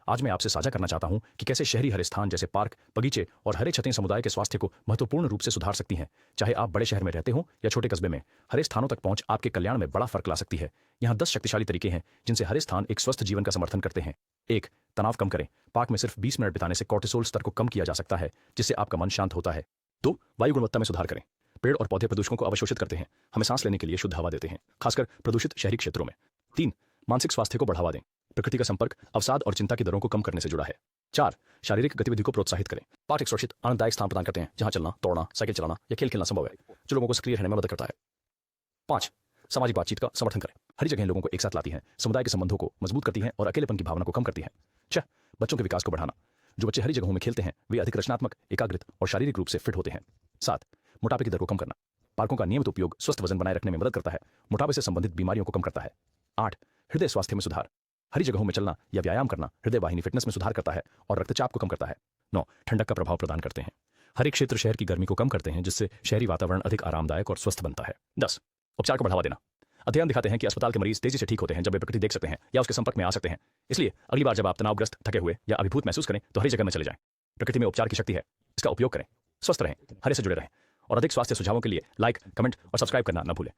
आज मैं आपसे साझा करना चाहता हूं कि कैसे शहरी हरे स्थान जैसे पार्क, बगीचे और हरे छतें समुदाय के स्वास्थ्य को महत्वपूर्ण रूप से सुधार सकती हैं। चाहे आप बड़े शहर में रहते हो या छोटे कस्बे में, हरे स्थानों तक पहुंच आपके कल्याण में बड़ा फर्क ला सकती है। यहाँ 10 शक्तिशाली तरीके हैं जिनसे हरे स्थान एक स्वस्थ जीवन का समर्थन करते हैं। 1. तनाव कम करें। पार्क में सिर्फ 20 मिनट बिताने से कोर्टिसोल स्तर को कम किया जा सकता है, जिससे आपका मन शांत होता है। 2. वायु गुणवत्ता में सुधार करें। पेड़ और पौधे प्रदूषकों को अवशोषित करते हैं, हमें सांस लेने के लिए शुद्ध हवा देते हैं, खासकर प्रदूषित शहरी क्षेत्रों में। 3. मानसिक स्वास्थ्य को बढ़ावा दें। प्रकृति का संपर्क अवसाद और चिंता की दरों को कम करने से जुड़ा है। 4. शारीरिक गतिविधि को प्रोत्साहित करें। पार्क एक सुरक्षित, आनंददायक स्थान प्रदान करते हैं जहां चलना, दौड़ना, साइकिल चलाना या खेल खेलना संभव है, जो लोगों को सक्रिय रहने में मदद करता है। 5. सामाजिक बातचीत का समर्थन करें। हरी जगह लोगों को एक साथ लाती हैं, समुदाय के संबंधों को मजबूत करती हैं और अकेलेपन की भावना को कम करती हैं। 6. बच्चों के विकास को बढ़ाना। जो बच्चे हरी जगहों में खेलते हैं वे अधिक रचनात्मक, एकाग्रित और शारीरिक रूप से फिट होते हैं। 7. मोटापे की दर को कम करना। पार्कों का नियमित उपयोग स्वस्थ वजन बनाए रखने में मदद करता है, मोटापे से संबंधित बीमारियों को कम करता है। 8. हृदय स्वास्थ्य में सुधार। हरी जगहों में चलना या व्यायाम करना हृदय वाहिनी फिटनेस में सुधार करता है और रक्तचाप को कम करता है। 9. ठंडक का प्रभाव प्रदान करते हैं। हरे क्षेत्र शहर की गर्मी को कम करते हैं, जिससे शहरी वातावरण अधिक आरामदायक और स्वस्थ बनता है। 10. उपचार को बढ़ावा देना। अध्ययन दिखाते हैं कि अस्पताल के मरीज तेजी से ठीक होते हैं जब वे प्रकृति देख सकते हैं या उसके संपर्क में आ सकते हैं। इसलिए अगली बार जब आप तनावग्रस्त, थके हुए या अभिभूत महसूस करें तो हरी जगह में चले जाएं। प्रकृति में उपचार की शक्ति है, इसका उपयोग करें। स्वस्थ रहें, हरे से जुड़े रहें और अधिक स्वास्थ्य सुझावों के लिए लाइक, कमेंट और सब्सक्राइब करना न भूलें।